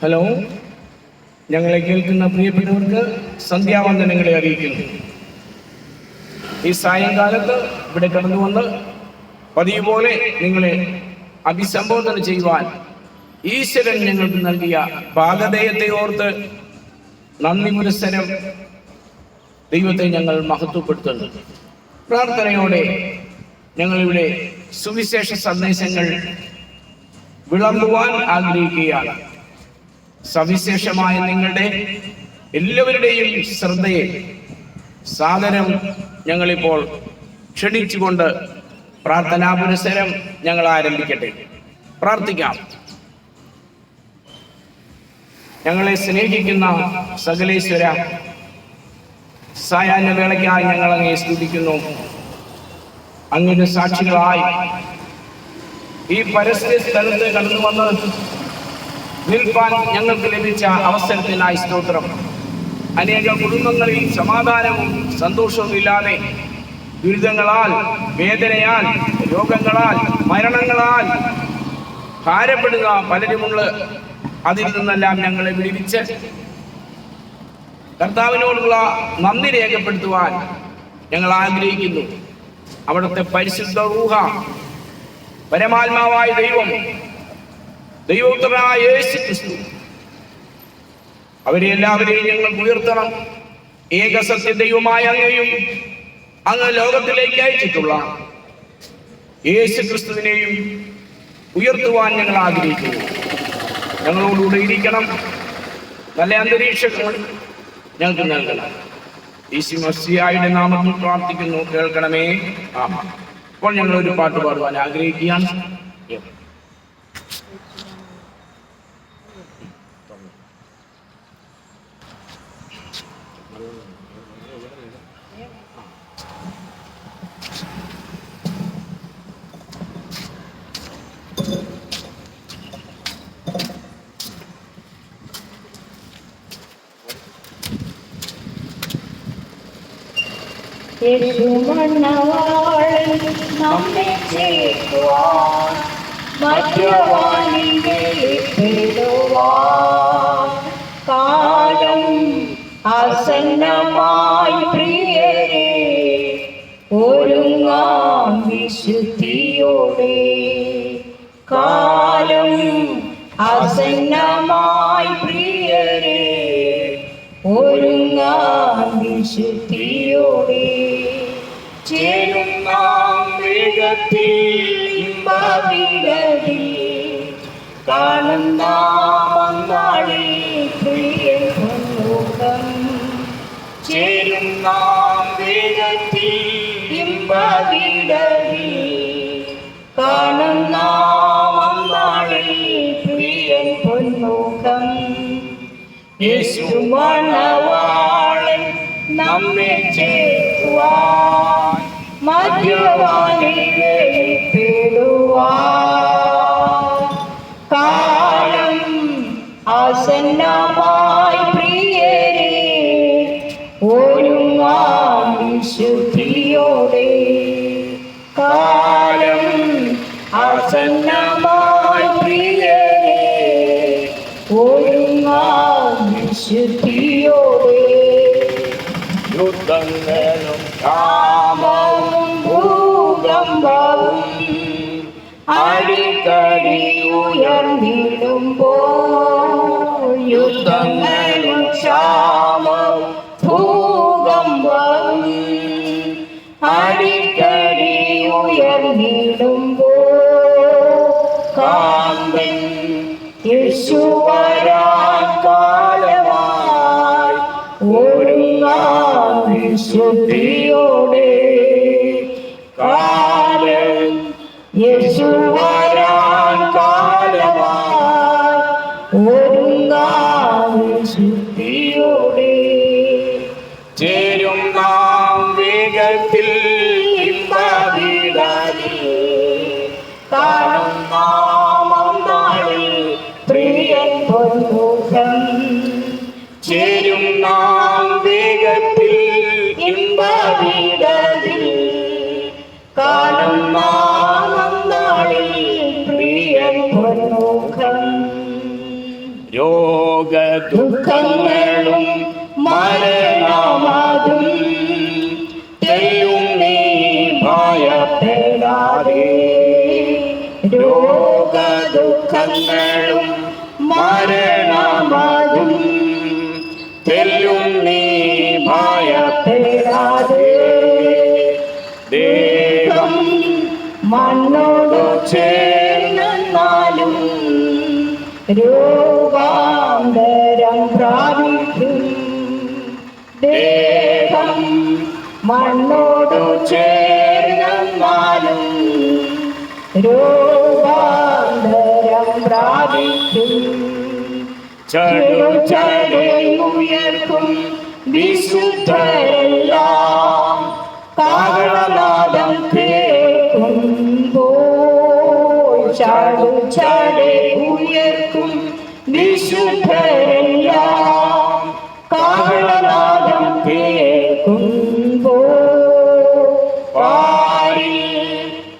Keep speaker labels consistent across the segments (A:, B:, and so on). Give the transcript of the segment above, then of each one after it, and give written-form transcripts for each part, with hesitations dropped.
A: Hello, ഞങ്ങളെ കേൾക്കുന്ന പ്രിയപ്പെട്ടവർക്ക് സന്ധ്യാവന്ദനങ്ങളെ അറിയിക്കുന്നു. ഈ സായങ്കാലത്ത് ഇവിടെ കടന്നു വന്ന് പതിവ് പോലെ നിങ്ങളെ അഭിസംബോധന ചെയ്യുവാൻ ഈശ്വരൻ ഞങ്ങൾക്ക് നൽകിയ ഭാഗധേയത്തെ ഓർത്ത് നന്ദി പുരസ്സരം ദൈവത്തെ ഞങ്ങൾ മഹത്വപ്പെടുത്തുന്നു. പ്രാർത്ഥനയോടെ ഞങ്ങളിവിടെ സുവിശേഷ സന്ദേശങ്ങൾ വിളമ്പുവാൻ ആഗ്രഹിക്കുകയാണ്. സവിശേഷമായ നിങ്ങളുടെ എല്ലാവരുടെയും ശ്രദ്ധയെ സാദരം ഞങ്ങളിപ്പോൾ ക്ഷണിച്ചുകൊണ്ട് പ്രാർത്ഥനാ പുരസ്സരം ഞങ്ങൾ ആരംഭിക്കട്ടെ. പ്രാർത്ഥിക്കാം. ഞങ്ങളെ സ്നേഹിക്കുന്ന സകലേശ്വര, സായാഹ്ന വേളയ്ക്കായി ഞങ്ങൾ അങ്ങയെ സ്തുതിക്കുന്നു. അങ്ങയുടെ സാക്ഷികളായി ഈ പരസ്യ സ്ഥലത്ത് കടന്നു വന്ന് നിൽപ്പാൻ ഞങ്ങൾക്ക് ലഭിച്ച അവസരത്തിനായി സ്തോത്രം. അനേക കുടുംബങ്ങളിൽ സമാധാനവും സന്തോഷവും ഇല്ലാതെ ദുരിതങ്ങളാൽ, വേദനയാൽ, രോഗങ്ങളാൽ, മരണങ്ങളാൽ ഭാരപ്പെടുന്ന പലരുമുള്ള അതിൽ നിന്നെല്ലാം ഞങ്ങളെ വിടുവിച്ച് കർത്താവിനോടുള്ള നന്ദി രേഖപ്പെടുത്തുവാൻ ഞങ്ങൾ ആഗ്രഹിക്കുന്നു. അവിടുത്തെ പരിശുദ്ധ റൂഹ, പരമാത്മാവായ ദൈവം, ദൈവപുത്രനായ യേശു ക്രിസ്തു, അവരെ എല്ലാവരെയും ഞങ്ങൾ ഉയർത്തണം. ഏകസത്യ ദൈവമായ അങ്ങയും അങ്ങ് ലോകത്തിലേക്ക് അയച്ചിട്ടുള്ള യേശു ക്രിസ്തുവിനെയും ഉയർത്തുവാൻ ഞങ്ങൾ ആഗ്രഹിക്കുന്നു. ഞങ്ങളോടുകൂടെ ഇരിക്കണം. നല്ല അന്തരീക്ഷങ്ങൾ ഞങ്ങൾക്ക് നൽകണം. യേശു മസിഹായുടെ നാമത്തിൽ പ്രാർത്ഥിക്കുന്നു, കേൾക്കണമേ. ആമേൻ. ഇപ്പോൾ ഞങ്ങൾ ഒരു പാട്ട് പാടുവാൻ ആഗ്രഹിക്കുകയാണ്.
B: യേശുമണവാളൻ നമ്മെ ചേർക്കുവാൻ മധ്യവാനിൽ വെളിപ്പെടുവാൻ കാലം ആസന്നമായി പ്രിയരേ, ഒരുങ്ങാം വിശുദ്ധിയോടെ. കാലം ആസന്നമായി പ്രിയരേ, ഒരുങ്ങാം വിശുദ്ധിയോടെ. ചേരും നാം വേഗത്തിൽ ഇമ്പവിടതി, കാണും നാം അന്നാളിൽ പ്രിയൻ മുഖം. ചേരും നാം വേഗത്തിൽ ഇമ്പവിടതി, കാണും നാം അന്നാളിൽ പ്രിയൻ പൊന്മുഖം. യേശുമണവാളൻ നമ്മെ ചേർക്കുവാൻ മധ്യവാനിൽ വെളിപ്പെടുവാൻ കാലം ആസന്നമായി പ്രിയരേ, ഒരുങ്ങാം വിശുദ്ധിയോടെ. കാലം ആസന്നമായി പ്രിയരേ, ഒരുങ്ങാം വിശുദ്ധിയോടെ. യുദ്ധങ്ങളും ക്ഷാമവും ഭൂകമ്പവും അടിക്കടി ഉയർന്നിടുമ്പോൾ, യുദ്ധങ്ങളും ക്ഷാമവും ഭൂകമ്പവും അടിക്കടി ഉയർന്നിടുമ്പോൾ, കാന്തൻ യേശു വരാൻ കാലമായി ഒരുങ്ങാം വിശുദ്ധിയോടെ. കാലം യേശു വരാൻ കാലമായി ഒരുങ്ങാം വിശുദ്ധിയോടെ. ചേരും നാം വേഗത്തിൽ ഇമ്പവിടതി, കാണും നാം അന്നാളിൽ പ്രിയൻ പൊന്മുഖം. ചേരും നാം വേഗത്തിൽ ഇമ്പവിടതി, കാണും നാം അന്നാളിൽ പ്രിയൻ പൊന്മുഖം.
A: രോഗദുഃഖങ്ങളും മരണമതും തെല്ലും നീ ഭയപ്പെടാതെ. രോഗദുഃഖങ്ങളും മരണമതും തെല്ലും നീ ഭയപ്പെടാതെ. ദേഹം
B: മണ്ണോട് ചേർന്നാലും രൂപാന്തരം പ്രാപിക്കും. ദേഹം മണ്ണോട് ചേർന്നാലും രൂപാന്തരം പ്രാപിക്കും. ഉയർക്കും വിശുദ്ധരെല്ലാം കാഹളനാദം കേൾക്കുമ്പോൾ. ചാടുചാടെ ഉയർക്കും വിശുദ്ധരെല്ലാം കാഹളനാദം കേൾക്കുമ്പോൾ.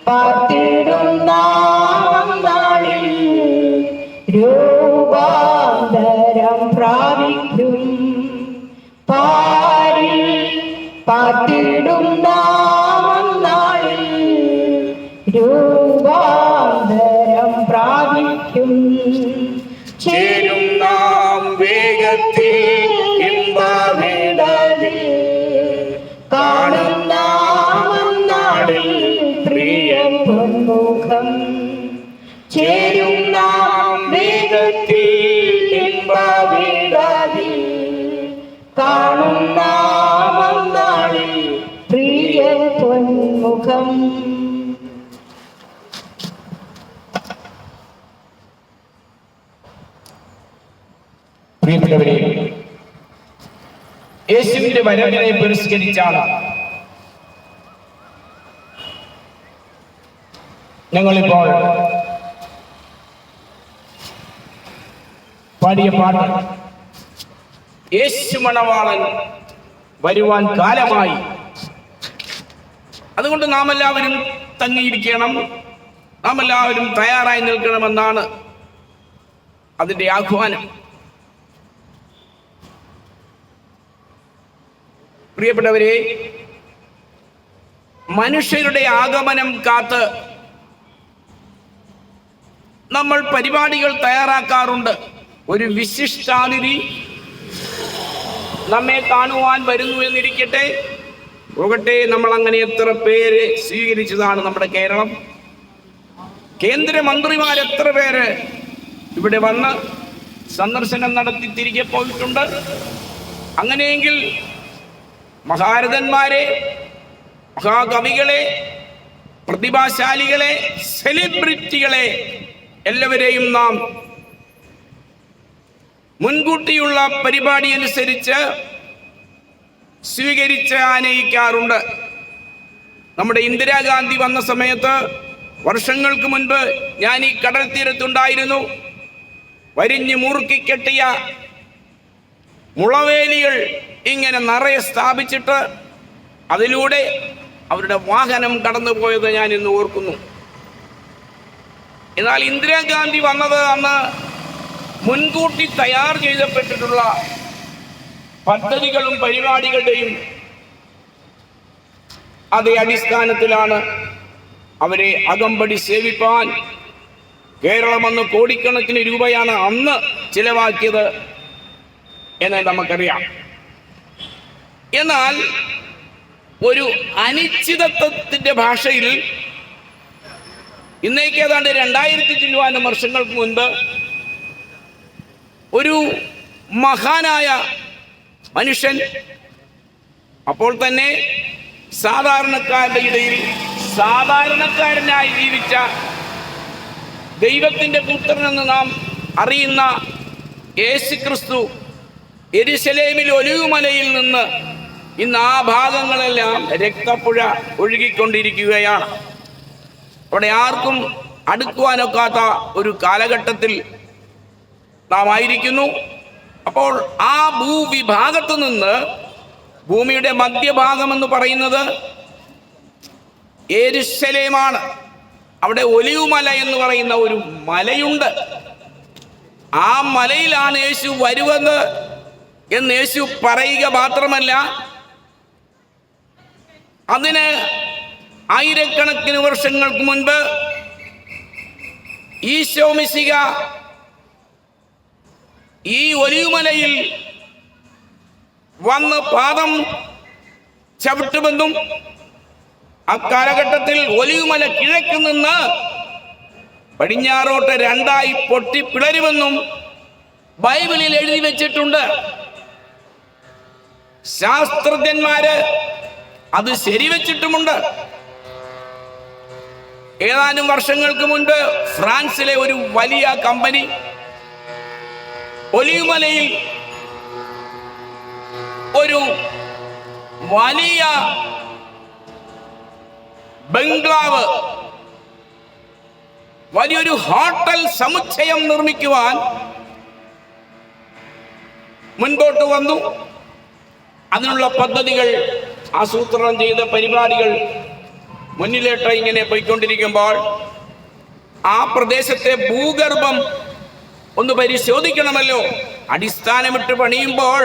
B: പാർത്തിടുന്ന നാളിൽ രൂപാന്തരം പ്രാപിക്കും. പാർത്തിടുന്ന നാളിൽ രൂപാന്തരം പ്രാപിക്കും.
A: ചേരും നാം വേഗത്തിൽ ഇമ്പവിടലിൽ.
B: കാണുന്ന നാളിൽ പ്രിയൻ പൊന്മുഖം. ചേരും നാം വേഗത്തിൽ ഇമ്പവിടലിൽ. കാണുന്ന നാളിൽ പ്രിയൻ പൊന്മുഖം.
A: പ്രിയപ്പെട്ടവരെ, യേശുവിന്റെ വരവിനെ പുരസ്കരിച്ചാണ് ഞങ്ങളിപ്പോൾ പാടിയ പാട്ട്. യേശു മണവാളൻ വരുവാൻ കാലമായി. അതുകൊണ്ട് നാം എല്ലാവരും തങ്ങിയിരിക്കണം, നാം എല്ലാവരും തയ്യാറായി നിൽക്കണമെന്നാണ് അതിൻ്റെ ആഹ്വാനം. പ്രിയപ്പെട്ടവരെ, മനുഷ്യരുടെ ആഗമനം കാത്ത് നമ്മൾ പരിപാടികൾ തയ്യാറാക്കാറുണ്ട്. ഒരു വിശിഷ്ടാതിഥി നമ്മെ കാണുവാൻ വരുന്നു എന്നിരിക്കട്ടെ, പോകട്ടെ, നമ്മൾ അങ്ങനെ എത്ര പേര് സ്വീകരിച്ചതാണ് നമ്മുടെ കേരളം. കേന്ദ്രമന്ത്രിമാർ എത്ര പേര് ഇവിടെ വന്ന് സന്ദർശനം നടത്തി തിരികെ പോയിട്ടുണ്ട്. അങ്ങനെയെങ്കിൽ മഹാരഥന്മാരെ, മഹാകവികളെ, പ്രതിഭാശാലികളെ, സെലിബ്രിറ്റികളെ എല്ലാവരെയും നാം മുൻകൂട്ടിയുള്ള പരിപാടി അനുസരിച്ച് സ്വീകരിച്ച് ആനയിക്കാറുണ്ട്. നമ്മുടെ ഇന്ദിരാഗാന്ധി വന്ന സമയത്ത് വർഷങ്ങൾക്ക് മുൻപ് ഞാൻ ഈ കടൽ തീരത്തുണ്ടായിരുന്നു. വരിഞ്ഞ് മുറുക്കിക്കെട്ടിയ മുളവേലികൾ ഇങ്ങനെ നിറയെ സ്ഥാപിച്ചിട്ട് അതിലൂടെ അവരുടെ വാഹനം കടന്നുപോയത് ഞാൻ ഇന്ന് ഓർക്കുന്നു. എന്നാൽ ഇന്ദിരാഗാന്ധി വന്നത് അന്ന് മുൻകൂട്ടി തയ്യാർ ചെയ്യപ്പെട്ടിട്ടുള്ള പദ്ധതികളും പരിപാടികളുടെയും അതേ അടിസ്ഥാനത്തിലാണ് അവരെ അകമ്പടി സേവിപ്പാൻ കേരളം അന്ന് കോടിക്കണക്കിന് രൂപയാണ് അന്ന് ചിലവാക്കിയത് എന്ന് നമുക്കറിയാം. എന്നാൽ ഒരു അനിശ്ചിതത്വത്തിന്റെ ഭാഷയിൽ ഇന്നേക്ക് ഏതാണ്ട് 2000 ചില്ലുവാനും വർഷങ്ങൾക്ക് മുൻപ് ഒരു മഹാനായ മനുഷ്യൻ, അപ്പോൾ തന്നെ സാധാരണക്കാരുടെ ഇടയിൽ സാധാരണക്കാരനായി ജീവിച്ച ദൈവത്തിൻ്റെ പുത്രനെന്ന് നാം അറിയുന്ന യേശുക്രിസ്തു യെരുശലേമിൽ ഒലിവുമലയിൽ നിന്ന് ഇന്ന് ആ ഭാഗങ്ങളെല്ലാം രക്തപ്പുഴ ഒഴുകിക്കൊണ്ടിരിക്കുകയാണ്. അവിടെ ആർക്കും അടുക്കുവാനൊക്കാത്ത ഒരു കാലഘട്ടത്തിൽ നാം ആയിരിക്കുന്നു. അപ്പോൾ ആ ഭൂവിഭാഗത്തു നിന്ന്, ഭൂമിയുടെ മധ്യഭാഗമെന്ന് പറയുന്നത് യെരുശലേമാണ്. അവിടെ ഒലിവുമല എന്ന് പറയുന്ന ഒരു മലയുണ്ട്. ആ മലയിലാണ് യേശു വരുവെന്ന് എന്ന് യേശു പറയുക മാത്രമല്ല, അതിന് ആയിരക്കണക്കിന് വർഷങ്ങൾക്ക് മുൻപ് ഈശോ മിശിഹ ഈ ഒലിവുമലയിൽ വന്ന് പാദം ചവിട്ടുമെന്നും അക്കാലഘട്ടത്തിൽ ഒലിവുമല കിഴക്ക് നിന്ന് പടിഞ്ഞാറോട്ട് രണ്ടായി പൊട്ടിപ്പിളരുമെന്നും ബൈബിളിൽ എഴുതി വെച്ചിട്ടുണ്ട്. ശാസ്ത്രജ്ഞന്മാര് അത് ശരിവെച്ചിട്ടുമുണ്ട്. ഏതാനും വർഷങ്ങൾക്ക് മുൻപ് ഫ്രാൻസിലെ ഒരു വലിയ കമ്പനി ഒലിവുമലയിൽ ഒരു വലിയ ബംഗ്ലാവ്, വലിയൊരു ഹോട്ടൽ സമുച്ചയം നിർമ്മിക്കുവാൻ മുൻപോട്ട് വന്നു. അതിനുള്ള പദ്ധതികൾ, ആസൂത്രണം ചെയ്ത പരിപാടികൾ മുന്നിലേട്ട് ഇങ്ങനെ പോയിക്കൊണ്ടിരിക്കുമ്പോൾ ആ പ്രദേശത്തെ ഭൂഗർഭം ഒന്ന് പരിശോധിക്കണമല്ലോ. അടിസ്ഥാനമിട്ട് പണിയുമ്പോൾ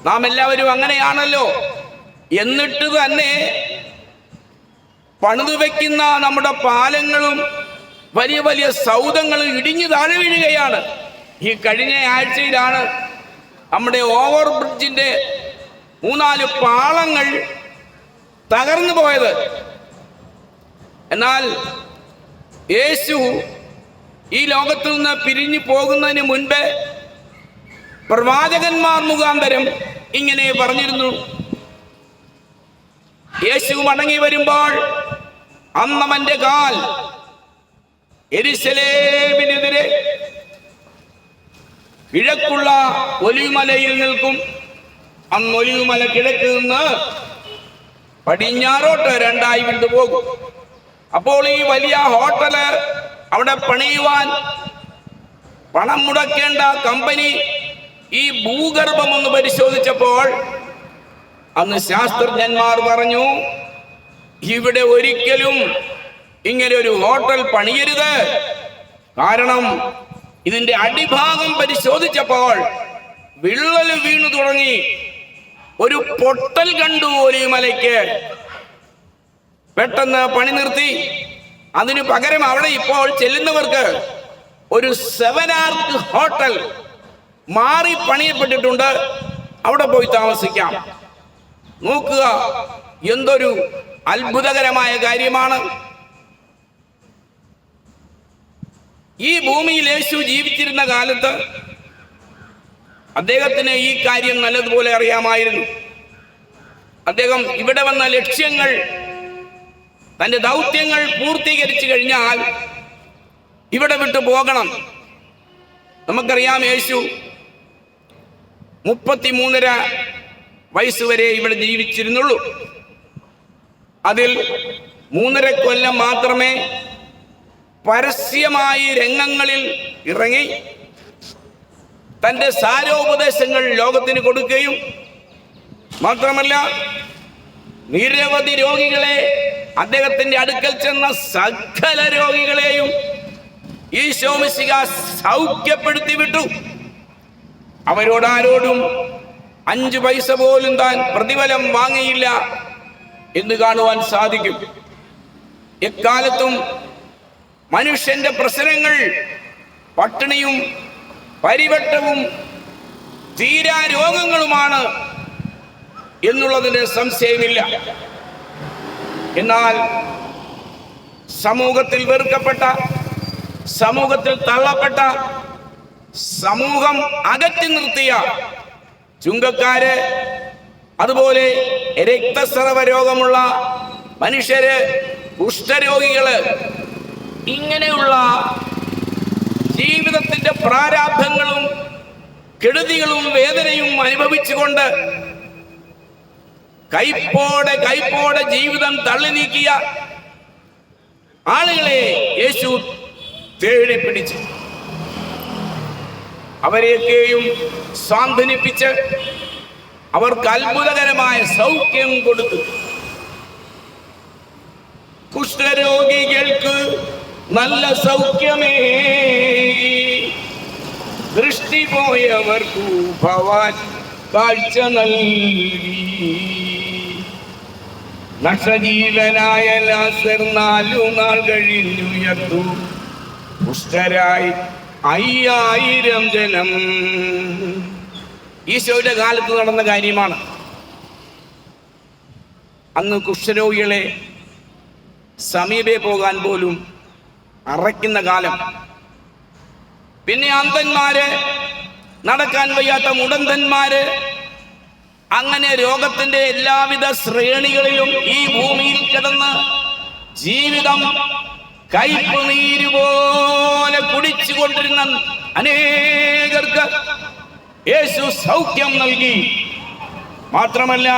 A: നാം എല്ലാവരും അങ്ങനെയാണല്ലോ. എന്നിട്ട് തന്നെ പണിതു വയ്ക്കുന്ന നമ്മുടെ പാലങ്ങളും വലിയ വലിയ സൗധങ്ങളും ഇടിഞ്ഞു താഴെ വീഴുകയാണ്. ഈ കഴിഞ്ഞ ആഴ്ചയിലാണ് നമ്മുടെ ഓവർ ബ്രിഡ്ജിന്റെ 3-4 പാളങ്ങൾ തകർന്നു പോയത്. എന്നാൽ യേശു ഈ ലോകത്തു നിന്ന് പിരിഞ്ഞു പോകുന്നതിന് മുൻപ് പ്രവാചകന്മാർ മുഖാന്തരം ഇങ്ങനെ പറഞ്ഞിരുന്നു. യേശു മടങ്ങി വരുമ്പോൾ അന്നവന്റെ കാൽ യെരൂശലേമിനെതിരെ കിഴക്കുള്ള ഒലിവുമലയിൽ നിൽക്കും. അന്ന് ഒലിവുമല കിഴക്ക് നിന്ന് പടിഞ്ഞാറോട്ട് രണ്ടായി വിട്ടുപോകും. അപ്പോൾ ഈ വലിയ ഹോട്ടല് അവിടെ പണിയുവാൻ പണം മുടക്കേണ്ട കമ്പനി ഈ ഭൂഗർഭം ഒന്ന് പരിശോധിച്ചപ്പോൾ അന്ന് ശാസ്ത്രജ്ഞന്മാർ പറഞ്ഞു, ഇവിടെ ഒരിക്കലും ഇങ്ങനെ ഒരു ഹോട്ടൽ പണിയരുത്. കാരണം ഇതിന്റെ അടിഭാഗം പരിശോധിച്ചപ്പോൾ വിള്ളൽ വീണു തുടങ്ങി. ഒരു പൊട്ടൽ കണ്ടു ഒലിവുമലയ്ക്ക്. പെട്ടെന്ന് പണി നിർത്തി. അതിനു പകരം അവിടെ ഇപ്പോൾ ചെല്ലുന്നവർക്ക് ഒരു 7 ആർക്ക് ഹോട്ടൽ മാറി പണിയപ്പെട്ടിട്ടുണ്ട്. അവിടെ പോയി താമസിക്കാം. നോക്കുക, എന്തൊരു അത്ഭുതകരമായ കാര്യമാണ്. ഈ ഭൂമിയിൽ യേശു ജീവിച്ചിരുന്ന കാലത്ത് അദ്ദേഹത്തിന് ഈ കാര്യം നല്ലതുപോലെ അറിയാമായിരുന്നു. അദ്ദേഹം ഇവിടെ വന്ന ലക്ഷ്യങ്ങൾ, തൻ്റെ ദൗത്യങ്ങൾ പൂർത്തീകരിച്ചു കഴിഞ്ഞാൽ ഇവിടെ വിട്ടു പോകണം. നമുക്കറിയാം, യേശു 33.5 വയസ്സ് വരെ ഇവിടെ ജീവിച്ചിരുന്നുള്ളൂ. അതിൽ 3.5 കൊല്ലം മാത്രമേ പരസ്യമായി രംഗങ്ങളിൽ ഇറങ്ങി തൻ്റെ സാരോപദേശങ്ങൾ ലോകത്തിന് കൊടുക്കുകയും മാത്രമല്ല നിരവധി രോഗികളെ, അദ്ദേഹത്തിന്റെ അടുക്കൽ ചെന്ന സകല രോഗികളെയും ഈശോ മിശിഹ സൗഖ്യപ്പെടുത്തി വിട്ടു. അവരോടാരോടും 5 പൈസ പോലും താൻ പ്രതിഫലം വാങ്ങിയില്ല എന്ന് കാണുവാൻ സാധിക്കും. എക്കാലത്തും മനുഷ്യന്റെ പ്രശ്നങ്ങൾ പട്ടിണിയും പരിവട്ടവും തീരാ രോഗങ്ങളുമാണ് എന്നുള്ളതിന് സംശയമില്ല. എന്നാൽ സമൂഹത്തിൽ വെറുക്കപ്പെട്ട, സമൂഹത്തിൽ തള്ളപ്പെട്ട, സമൂഹം അകറ്റി നിർത്തിയ ചുങ്കക്കാര്, അതുപോലെ രക്തസ്രവ രോഗമുള്ള മനുഷ്യര്, കുഷ്ഠരോഗികള്, ഇങ്ങനെയുള്ള ജീവിതത്തിന്റെ പ്രാരാബ്ധങ്ങളും കെടുതികളും വേദനയും അനുഭവിച്ചുകൊണ്ട് കൈപ്പോടെ ജീവിതം തള്ളി നീക്കിയ ആളുകളെ യേശു തേടി പിടിച്ചു. അവരെയൊക്കെയും സാന്ത്വനിപ്പിച്ച് അവർക്ക് അത്ഭുതകരമായ സൗഖ്യം കൊടുത്തു. കുഷ്ഠരോഗികൾക്ക് നല്ല സൗഖ്യമേ, ദൃഷ്ടി പോയവർക്കു ഭവാൻ കാഴ്ച നൽകി. നഷ്ടജീവനായ ലാസർ 4 നാൾ കഴിഞ്ഞുയർത്തു. പുഷ്ടരായി 5000 ജനം. ഈശോയുടെ കാലത്ത് നടന്ന കാര്യമാണ്. അന്ന് കുഷ്ഠരോഗികളെ സമീപേ പോകാൻ പോലും അറയ്ക്കുന്ന കാലം. പിന്നെ അന്ധന്മാര്, നടക്കാൻ വയ്യാത്ത മുടന്തന്മാര്, അങ്ങനെ രോഗത്തിന്റെ എല്ലാവിധ ശ്രേണികളിലും ഈ ഭൂമിയിൽ കിടന്ന് ജീവിതം കയ്പ് നീരുപോലെ കുടിച്ചുകൊണ്ടിരുന്ന അനേകർക്ക് യേശു സൗഖ്യം നൽകി. മാത്രമല്ല,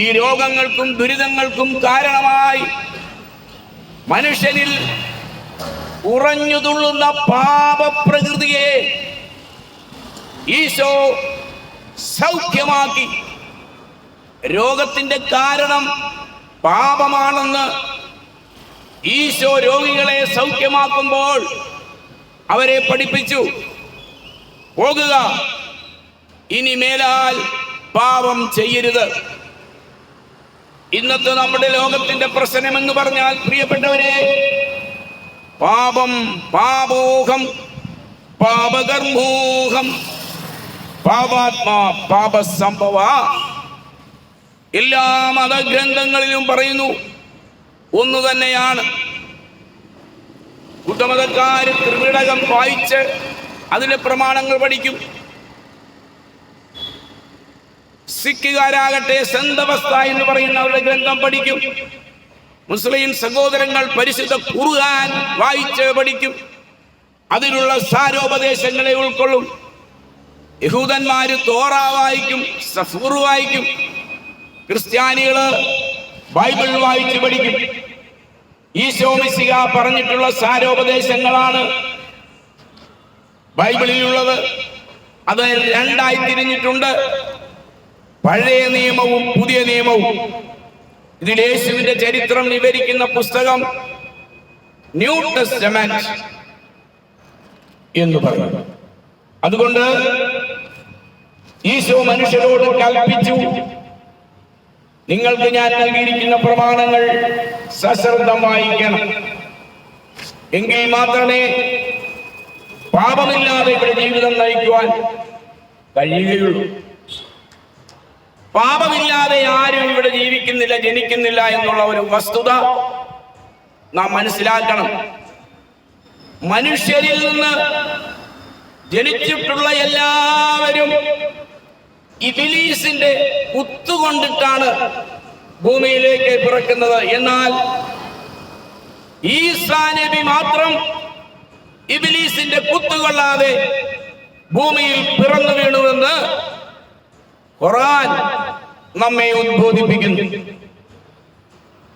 A: ഈ രോഗങ്ങൾക്കും ദുരിതങ്ങൾക്കും കാരണമായി മനുഷ്യനിൽ ഉറഞ്ഞുതുള്ളുന്ന പാപപ്രകൃതിയെ ഈശോ സൗഖ്യമാക്കി. രോഗത്തിന്റെ കാരണം പാപമാണെന്ന് ഈശോ രോഗികളെ സൗഖ്യമാക്കുമ്പോൾ അവരെ പഠിപ്പിച്ചു, പോകുക, ഇനി മേലാൽ പാപം ചെയ്യരുത്. ഇന്നത്തെ നമ്മുടെ ലോകത്തിന്റെ പ്രശ്നമെന്ന് പറഞ്ഞാൽ, പ്രിയപ്പെട്ടവരെ, പാപം, പാപോഹം, പാപകർമ്മോഹം, പാപാത്മാ പാപസംഭവ. എല്ലാ മതഗ്രന്ഥങ്ങളിലും പറയുന്നു ഒന്നു തന്നെയാണ്. ബുദ്ധമതക്കാര് ത്രിപിടകം വായിച്ച് അതിലെ പ്രമാണങ്ങൾ പഠിക്കും. സിഖുകാരാകട്ടെ സന്തവസ്ഥ എന്ന് പറയുന്ന അവരുടെ ഗ്രന്ഥം പഠിക്കും. മുസ്ലിം സഹോദരങ്ങൾ പരിശുദ്ധ ഖുർആൻ വായിച്ച് പഠിക്കും. അതിലുള്ള സാരോപദേശങ്ങളെ ഉൾക്കൊള്ളും. യഹൂദന്മാര് തോറ വായിക്കും, സഫൂർ വായിക്കും. ക്രിസ്ത്യാനികള് ബൈബിൾ വായിച്ച് പഠിക്കും. ഈശോ മിശിഹ പറഞ്ഞിട്ടുള്ള സാരോപദേശങ്ങളാണ് ബൈബിളിലുള്ളത്. അത് 2ആയി തിരിഞ്ഞിട്ടുണ്ട്, പഴയ നിയമവും പുതിയ നിയമവും. ഇതിൽ യേശുവിന്റെ ചരിത്രം വിവരിക്കുന്ന പുസ്തകം ന്യൂ ടെസ്റ്റമെന്റ് എന്ന് പറയുന്നു. അതുകൊണ്ട് ഈശോ മനുഷ്യരോട് കൽപ്പിച്ചു, നിങ്ങൾക്ക് ഞാൻ നൽകിയിരിക്കുന്ന പ്രമാണങ്ങൾ സശ്രദ്ധം വായിക്കണം, എങ്കിൽ മാത്രമേ പാപമില്ലാതെ ഇവിടെ ജീവിതം നയിക്കുവാൻ കഴിയുകയുള്ളൂ. പാപമില്ലാതെ ആരും ഇവിടെ ജീവിക്കുന്നില്ല, ജനിക്കുന്നില്ല എന്നുള്ള ഒരു വസ്തുത നാം മനസ്സിലാക്കണം. മനുഷ്യരിൽ നിന്ന് ജനിച്ചിട്ടുള്ള എല്ലാവരും ഇബ്ലീസിന്റെ കുത്തുകൊണ്ടിട്ടാണ് ഭൂമിയിലേക്ക് പിറക്കുന്നത്. എന്നാൽ ഈസാ നബി മാത്രം ഇബ്ലീസിന്റെ കുത്തുകൊള്ളാതെ ഭൂമിയിൽ പിറന്നു വീണുവെന്ന് ഖുർആൻ നമ്മെ ഉദ്ബോധിപ്പിക്കുന്നു.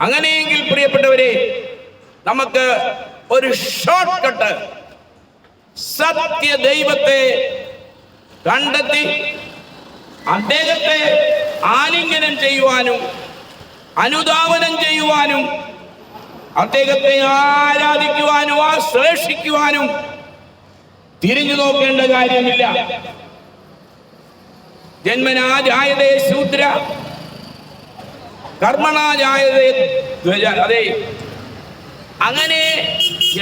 A: അങ്ങനെയെങ്കിൽ പ്രിയപ്പെട്ടവരെ, നമുക്ക് ഒരു ഷോർട്ട് കട്ട്, സത്യ ദൈവത്തെ കണ്ടെത്തി അദ്ദേഹത്തെ ആലിംഗനം ചെയ്യുവാനും അനുധാവനം ചെയ്യുവാനും അദ്ദേഹത്തെ ആരാധിക്കുവാനും ആശ്ലേഷിക്കുവാനും തിരിഞ്ഞു നോക്കേണ്ട കാര്യമില്ല. ജന്മനാ ജായതേ ശൂദ്ര, കർമ്മണാ ജായതേ ധ്വജ. അതെ, അങ്ങനെ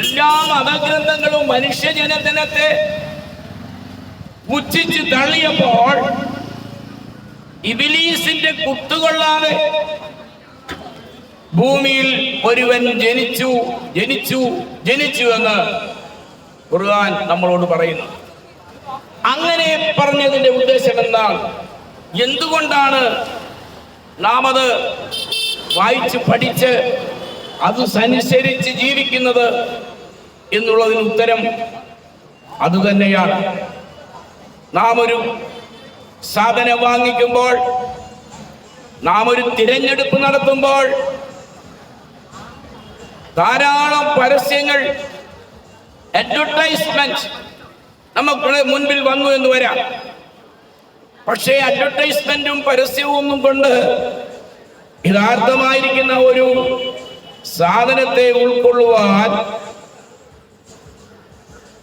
A: എല്ലാ മതഗ്രന്ഥങ്ങളും മനുഷ്യജനത്തിനത്തെ പുച്ഛിച്ച് തള്ളിയപ്പോൾ ഇബ്ലീസിന്റെ കുത്തുകൊള്ളാതെ ഭൂമിയിൽ ഒരുവൻ ജനിച്ചു ജനിച്ചു ജനിച്ചു എന്ന് ഖുർആൻ നമ്മളോട് പറയുന്നു. അങ്ങനെ പറഞ്ഞതിന്റെ ഉദ്ദേശം എന്താണ്? എന്തുകൊണ്ടാണ് നാം അത് വായിച്ച് പഠിച്ച് അത് അനുസരിച്ച് ജീവിക്കുന്നത് എന്നുള്ളതിന് ഉത്തരം അതുതന്നെയാണ്. നാം ഒരു സാധനം വാങ്ങിക്കുമ്പോൾ, നാം ഒരു തിരഞ്ഞെടുപ്പ് നടത്തുമ്പോൾ ധാരാളം പരസ്യങ്ങൾ, അഡ്വർടൈസ്മെന്റ് നമുക്ക് മുൻപിൽ വന്നു എന്ന് വരാം. പക്ഷേ അഡ്വർടൈസ്മെന്റും പരസ്യവും ഒന്നും കൊണ്ട് യഥാർത്ഥമായിരിക്കുന്ന ഒരു സാധനത്തെ ഉൾക്കൊള്ളുവാൻ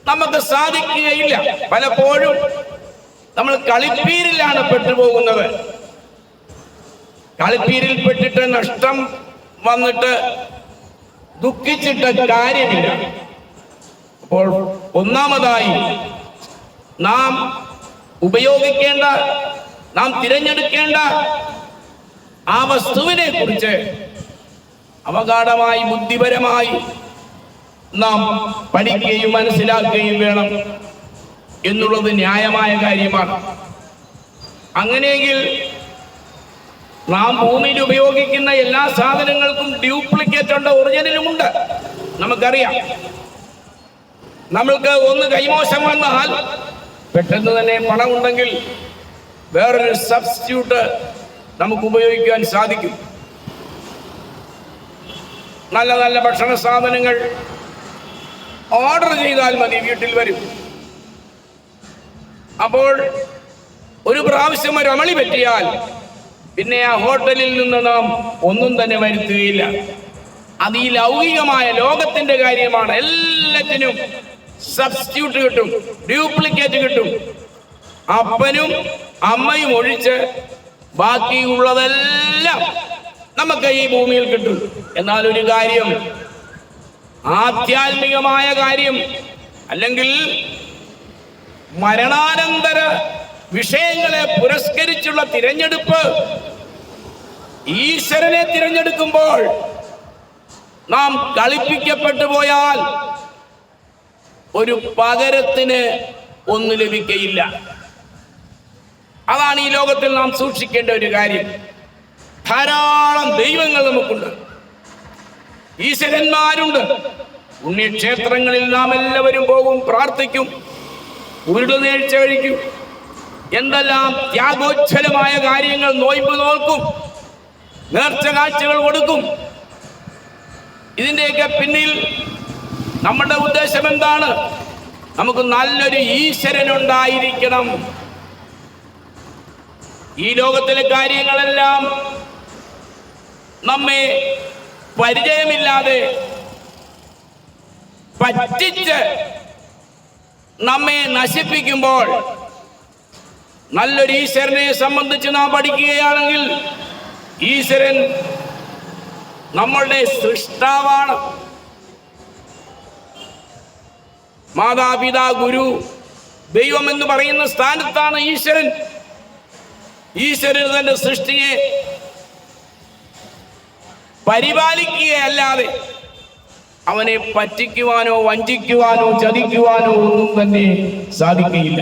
A: നമുക്ക് സാധിക്കുകയില്ല. പലപ്പോഴും നമ്മൾ കളിപ്പീരിലാണ് പെട്ടുപോകുന്നത്. കളിപ്പീരിൽ പെട്ടിട്ട് നഷ്ടം വന്നിട്ട് ദുഃഖിച്ചിട്ട് കാര്യമില്ല. അപ്പോൾ ഒന്നാമതായി നാം ഉപയോഗിക്കേണ്ട, നാം തിരഞ്ഞെടുക്കേണ്ട ആ വസ്തുവിനെ കുറിച്ച് അവഗാഢമായി ബുദ്ധിപരമായി നാം പഠിക്കുകയും മനസ്സിലാക്കുകയും വേണം എന്നുള്ളത് ന്യായമായ കാര്യമാണ്. അങ്ങനെയെങ്കിൽ നാം ഭൂമിയിൽ ഉപയോഗിക്കുന്ന എല്ലാ സാധനങ്ങൾക്കും ഡ്യൂപ്ലിക്കേറ്റ് ഉണ്ട്, ഒറിജിനലുമുണ്ട്. നമുക്കറിയാം. നമ്മൾക്ക് ഒന്ന് കൈമോശം വന്നാൽ പെട്ടെന്ന് തന്നെ പണമുണ്ടെങ്കിൽ വേറൊരു സബ്സ്റ്റിറ്റ്യൂട്ട് നമുക്ക് ഉപയോഗിക്കാൻ സാധിക്കും. നല്ല നല്ല ഭക്ഷണ സാധനങ്ങൾ ഓർഡർ ചെയ്താൽ മതി, വീട്ടിൽ വരും. അപ്പോൾ ഒരു പ്രാവശ്യം ഒരു അമളി പറ്റിയാൽ പിന്നെ ആ ഹോട്ടലിൽ നിന്ന് നാം ഒന്നും തന്നെ വരുത്തുകയില്ല. അത് ഈ ലൗകികമായ ലോകത്തിന്റെ കാര്യമാണ്. എല്ലാറ്റിനും സബ്സ്റ്റിറ്റ്യൂട്ട് കിട്ടും, ഡ്യൂപ്ലിക്കേറ്റ് കിട്ടും. അപ്പനും അമ്മയും ഒഴിച്ച് ബാക്കിയുള്ളതെല്ലാം നമുക്ക് ഈ ഭൂമിയിൽ കിട്ടും. എന്നാൽ ഒരു കാര്യം, ആധ്യാത്മികമായ കാര്യം അല്ലെങ്കിൽ മരണാനന്തര വിഷയങ്ങളെ പുരസ്കരിച്ചുള്ള തിരഞ്ഞെടുപ്പ്, ഈശ്വരനെ തിരഞ്ഞെടുക്കുമ്പോൾ നാം കളിപ്പിക്കപ്പെട്ടു പോയാൽ ഒരു പകരത്തിന് ഒന്നും ലഭിക്കയില്ല. അതാണ് ഈ ലോകത്തിൽ നാം സൂക്ഷിക്കേണ്ട ഒരു കാര്യം. ധാരാളം ദൈവങ്ങൾ നമുക്കുണ്ട്, ഈശ്വരന്മാരുണ്ട്. പുണ്യക്ഷേത്രങ്ങളിൽ നാം എല്ലാവരും പോകും, പ്രാർത്ഥിക്കും, ഉരുളുനേഴ്ച കഴിക്കും, എന്തെല്ലാം ത്യാഗോജ്വലമായ കാര്യങ്ങൾ, നോയമ്പ് നോൽക്കും, നേർച്ച കാഴ്ചകൾ കൊടുക്കും. ഇതിൻ്റെയൊക്കെ പിന്നിൽ നമ്മുടെ ഉദ്ദേശം എന്താണ്? നമുക്ക് നല്ലൊരു ഈശ്വരനുണ്ടായിരിക്കണം. ഈ ലോകത്തിലെ കാര്യങ്ങളെല്ലാം നമ്മെ പരിചയമില്ലാതെ പറ്റിച്ച് നമ്മെ നശിപ്പിക്കുമ്പോൾ നല്ലൊരു ഈശ്വരനെ സംബന്ധിച്ച് നാം പഠിക്കുകയാണെങ്കിൽ, ഈശ്വരൻ നമ്മളുടെ സൃഷ്ടാവാണ്. മാതാപിതാ ഗുരു ദൈവം എന്ന് പറയുന്ന സ്ഥാനത്താണ് ഈശ്വരൻ. ഈശ്വരൻ തന്റെ സൃഷ്ടിയെ പരിപാലിക്കുകയല്ലാതെ അവനെ പറ്റിക്കുവാനോ വഞ്ചിക്കുവാനോ ചതിക്കുവാനോ ഒന്നും തന്നെ സാധിക്കുകയില്ല.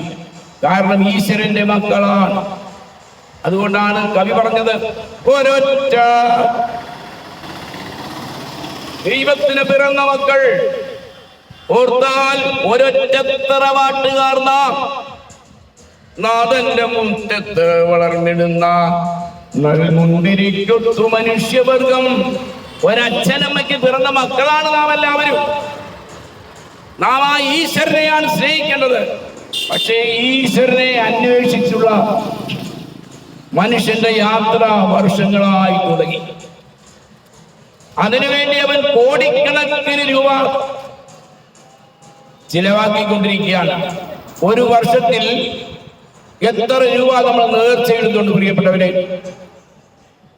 A: കാരണം ഈശ്വരന്റെ മക്കളാണ്. അതുകൊണ്ടാണ് കവി പറഞ്ഞത്, ഒരൊറ്റ ദൈവത്തിന് പിറന്ന മക്കൾ ഓർത്താൽ ഒരൊറ്റ തറവാട്ടുകാർ നാം, നാഥന്റെ മുറ്റത്ത് വളർന്നിടുന്ന നൽമുന്തിരിക്കൊത്തു മനുഷ്യവർഗം. ഒരച്ഛനമ്മയ്ക്ക് പിറന്ന മക്കളാണ് നാം എല്ലാവരും. നാം ആ ഈശ്വരനെയാണ് സ്നേഹിക്കേണ്ടത്. പക്ഷേ ഈശ്വരനെ അന്വേഷിച്ചുള്ള മനുഷ്യന്റെ യാത്ര വർഷങ്ങളായി തുടങ്ങി. അതിനുവേണ്ടി അവൻ കോടിക്കണക്കിന് രൂപ ചിലവാക്കിക്കൊണ്ടിരിക്കുകയാണ്. ഒരു വർഷത്തിൽ എത്ര രൂപ നമ്മൾ നേർച്ചയിടുന്നുണ്ട് പ്രിയപ്പെട്ടവരെ?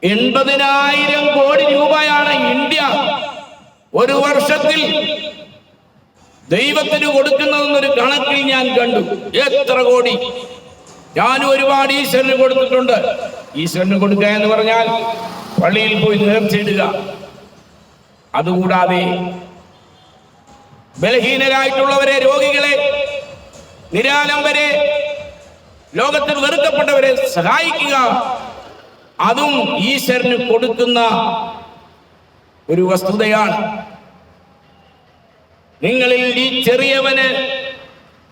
A: 80,000 കോടി രൂപയാണ് ഇന്ത്യ ഒരു വർഷത്തിൽ ദൈവത്തിന് കൊടുക്കുന്നതെന്നൊരു കണക്കിൽ ഞാൻ കണ്ടു. എത്ര കോടി! ഞാനും ഒരുപാട് ഈശ്വരന് കൊടുത്തിട്ടുണ്ട്. ഈശ്വരന് കൊടുക്കുക എന്ന് പറഞ്ഞാൽ പള്ളിയിൽ പോയി നേർച്ചയിടുക. അതുകൂടാതെ ബലഹീനരായിട്ടുള്ളവരെ, രോഗികളെ, നിരാലംബരെ, ലോകത്തിൽ വെറുക്കപ്പെട്ടവരെ സഹായിക്കുക, അതും ഈശ്വരന് കൊടുക്കുന്ന ഒരു വസ്തുതയാണ്. നിങ്ങളിൽ ഈ ചെറിയവന്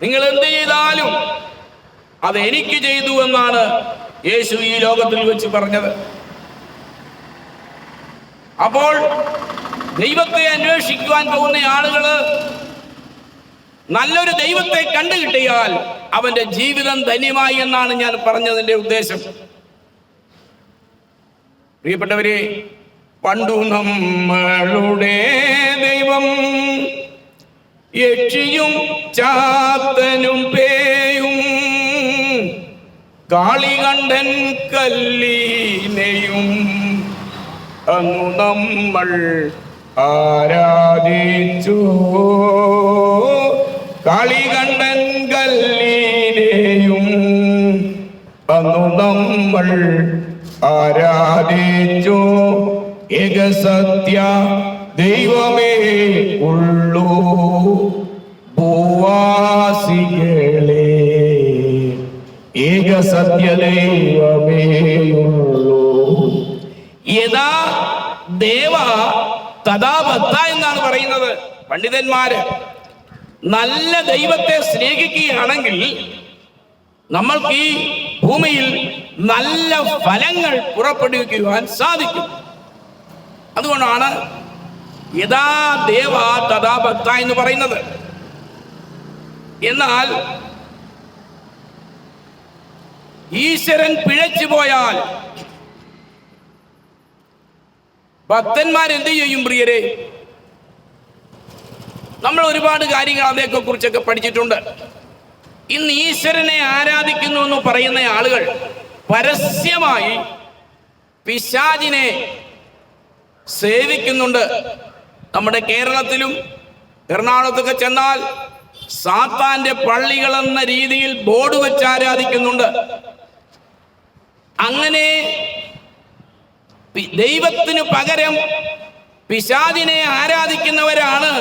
A: നിങ്ങൾ എന്ത് ചെയ്താലും അത് എനിക്ക് ചെയ്തു എന്നാണ് യേശു ഈ ലോകത്തിൽ വെച്ച് പറഞ്ഞത്. അപ്പോൾ ദൈവത്തെ അന്വേഷിക്കുവാൻ പോകുന്ന ആളുകള് നല്ലൊരു ദൈവത്തെ കണ്ടുകിട്ടിയാൽ അവന്റെ ജീവിതം ധന്യമായി എന്നാണ് ഞാൻ പറഞ്ഞതിന്റെ ഉദ്ദേശം. പ്രിയപ്പെട്ടവരെ, പണ്ടു നമ്മളുടെ ദൈവം യക്ഷിയും ചാത്തനും പേയും കാളികണ്ഠൻ കല്ലീനെയും അന്നു നമ്മൾ ആരാധിച്ചു. കാളികണ്ഠൻ കല്ലീനെയും അന്നു നമ്മൾ ആരാധിച്ചു. ഏകസത്യ ദൈവമേ ഉള്ളൂ ഭൂവാസികളെ, ഏകസത്യ ദൈവമേ ഉള്ളൂ. യഥാ ദേവ തഥാ ഭക്ത എന്നാണ് പറയുന്നത് പണ്ഡിതന്മാര്. നല്ല ദൈവത്തെ സ്നേഹിക്കുകയാണെങ്കിൽ നമ്മൾക്ക് ഈ ഭൂമിയിൽ നല്ല ഫലങ്ങൾ പുറപ്പെടുവിക്കുവാൻ സാധിക്കും. അതുകൊണ്ടാണ് യഥാ ദേവ തഥാ ഭക്ത എന്ന് പറയുന്നത്. എന്നാൽ ഈശ്വരൻ പിഴച്ചു പോയാൽ ഭക്തന്മാരെന്ത് ചെയ്യും പ്രിയരെ? നമ്മൾ ഒരുപാട് കാര്യങ്ങൾ അതേക്കെ കുറിച്ചൊക്കെ പഠിച്ചിട്ടുണ്ട്. ഇന്ന് ഈശ്വരനെ ആരാധിക്കുന്നു എന്ന് പറയുന്ന ആളുകൾ പരസ്യമായി പിശാചിനെ സേവിക്കുന്നുണ്ട്. നമ്മുടെ കേരളത്തിലും എറണാകുളത്തൊക്കെ ചെന്നാൽ സാത്താന്റെ പള്ളികൾ എന്ന രീതിയിൽ ബോർഡ് വെച്ച് ആരാധിക്കുന്നുണ്ട്. അങ്ങനെ ദൈവത്തിനു പകരം പിശാചിനെ ആരാധിക്കുന്നവരാണ്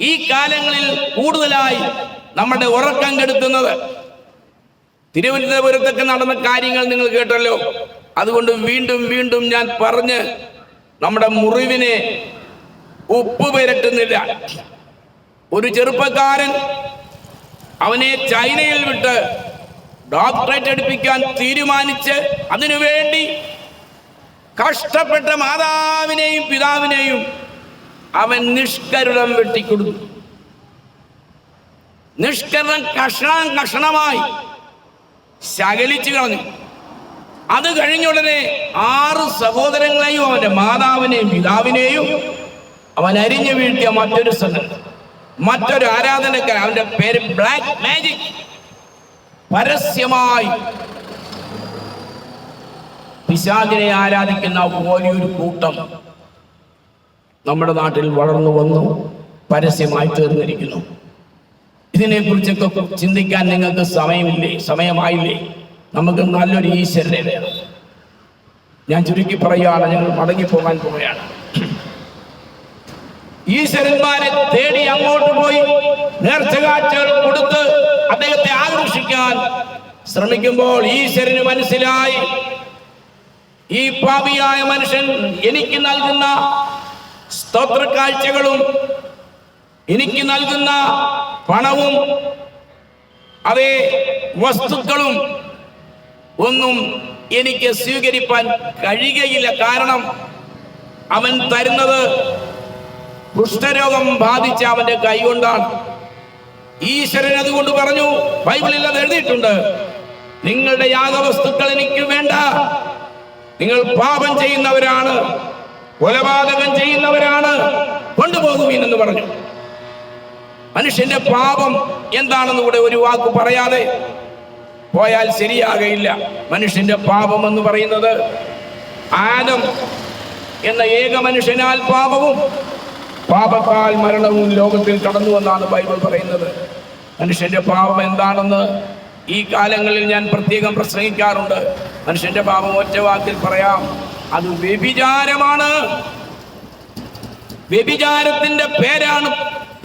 A: ഈ കാലങ്ങളിൽ കൂടുതലായി നമ്മുടെ ഉറക്കം കെടുത്തുന്നത്. തിരുവനന്തപുരത്തൊക്കെ നടന്ന കാര്യങ്ങൾ നിങ്ങൾ കേട്ടല്ലോ. അതുകൊണ്ട് വീണ്ടും വീണ്ടും ഞാൻ പറഞ്ഞ് നമ്മുടെ മുറിവിനെ ഉപ്പ് പുരട്ടുന്നില്ല. ഒരു ചെറുപ്പക്കാരൻ അവനെ ചൈനയിൽ വിട്ട് ഡോക്ടറേറ്റ് എടുപ്പിക്കാൻ തീരുമാനിച്ച് അതിനുവേണ്ടി കഷ്ടപ്പെട്ട മാതാവിനെയും പിതാവിനെയും അവൻ നിഷ്കരുണം വെട്ടിക്കൊടുത്തു. നിഷ്കരണം കഷണമായി ശകലിച്ചു കളഞ്ഞു. അത് കഴിഞ്ഞുടനെ 6 സഹോദരങ്ങളെയും അവന്റെ മാതാവിനെയും പിതാവിനെയും അവൻ അരിഞ്ഞു വീഴ്ത്തിയ മറ്റൊരു ആരാധനക്കാരൻ, അവന്റെ പേര് ബ്ലാക്ക് മാജിക്, പരസ്യമായി പിശാചിനെ ആരാധിക്കുന്ന വലിയൊരു കൂട്ടം നമ്മുടെ നാട്ടിൽ വളർന്നു വന്നു പരസ്യമായി തീർന്നിരിക്കുന്നു. ഇതിനെക്കുറിച്ചൊക്കെ ചിന്തിക്കാൻ നിങ്ങൾക്ക് സമയമായില്ലേ? നമുക്ക് നല്ലൊരു ഈശ്വരനെ വേണം. ഞാൻ ചുരുക്കി പറയുകയാണ്, ഞങ്ങൾ മടങ്ങിപ്പോകാൻ പോവുകയാണ്. ഈശ്വരന്മാരെ തേടി അങ്ങോട്ട് പോയി നേർച്ചകാഴ്ചകൾ കൊടുത്ത് അദ്ദേഹത്തെ ആകർഷിക്കാൻ ശ്രമിക്കുമ്പോൾ ഈശ്വരന് മനസ്സിലായി, ഈ പാപിയായ മനുഷ്യൻ എനിക്ക് നൽകുന്ന സ്തോത്ര കാഴ്ചകളും എനിക്ക് നൽകുന്ന പണവും അതേ വസ്തുക്കളും ഒന്നും എനിക്ക് സ്വീകരിപ്പാൻ കഴിയുകയില്ല. കാരണം അവൻ തരുന്നത് കുഷ്ഠരോഗം ബാധിച്ച അവന്റെ കൈകൊണ്ടാണ്. ഈശ്വരൻ അതുകൊണ്ട് പറഞ്ഞു, ബൈബിളിൽ അത് എഴുതിയിട്ടുണ്ട്, നിങ്ങളുടെ യാഗവസ്തുക്കൾ എനിക്ക് വേണ്ട. നിങ്ങൾ പാപം ചെയ്യുന്നവരാണ്, കൊലപാതകം ചെയ്യുന്നവരാണ്, കൊണ്ടുപോകുവീൻ എന്ന് പറഞ്ഞു. മനുഷ്യന്റെ പാപം എന്താണെന്ന് കൂടെ ഒരു വാക്ക് പറയാതെ പോയാൽ ശരിയാകയില്ല. മനുഷ്യന്റെ പാപം എന്ന് പറയുന്നത് ആദം എന്ന ഏക മനുഷ്യനാൽ പാപവും പാപത്താൽ മരണവും ലോകത്തിൽ കടന്നുവെന്നാണ് ബൈബിൾ പറയുന്നത്. മനുഷ്യന്റെ പാപം എന്താണെന്ന് ഈ കാലങ്ങളിൽ ഞാൻ പ്രത്യേകം പ്രസംഗിക്കാറുണ്ട്. മനുഷ്യന്റെ പാപം ഒറ്റ വാക്കിൽ പറയാം, അത് വ്യഭിചാരമാണ്. വ്യഭിചാരത്തിന്റെ പേരാണ്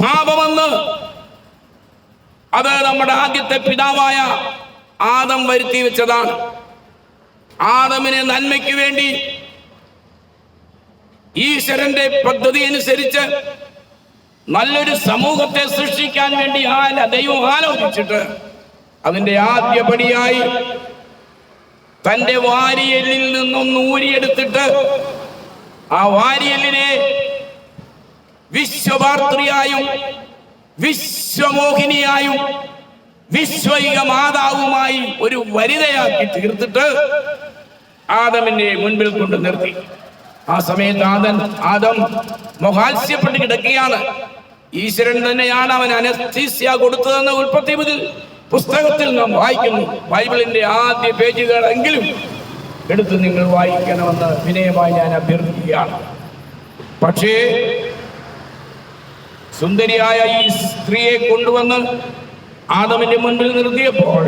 A: പാപമെന്ന്. അത് നമ്മുടെ ആദ്യത്തെ പിതാവായ ആദം വരുത്തി വെച്ചതാണ്. ആദമിനെ നന്മയ്ക്ക് വേണ്ടി ഈശ്വരന്റെ പദ്ധതി അനുസരിച്ച് നല്ലൊരു സമൂഹത്തെ സൃഷ്ടിക്കാൻ വേണ്ടി ദൈവം ആലോചിച്ചിട്ട് അതിന്റെ ആദ്യപടിയായി തന്റെ വാരിയലിൽ നിന്നൊന്ന് ഊരിയെടുത്തിട്ട് ആ വാരിയലിനെ വിശ്വഭാർത്തൃയായും വിശ്വമോഹിനിയായും വിശ്വൈക മാതാവുമായി ഒരു വനിതയാക്കി തീർത്തിട്ട് ആദമിന്റെ മുൻപിൽ കൊണ്ട് നിർത്തി. ആ സമയത്ത് ആദം മോഹാത്സ്യപ്പെട്ട് കിടക്കുകയാണ്. ഈശ്വരൻ തന്നെയാണ് അവൻ അനസ്തീസ്യ കൊടുത്തതെന്ന് ഉൽപ്പത്തി പുസ്തകത്തിൽ നാം വായിക്കുന്നു. ബൈബിളിന്റെ ആദ്യ പേജുകളെങ്കിലും എടുത്ത് നിങ്ങൾ വായിക്കണമെന്ന് വിനയമായി ഞാൻ അഭ്യർത്ഥിക്കുകയാണ്. പക്ഷേ സുന്ദരിയായ ഈ സ്ത്രീയെ കൊണ്ടുവന്ന് ആദമിന്റെ മുൻപിൽ നിർത്തിയപ്പോൾ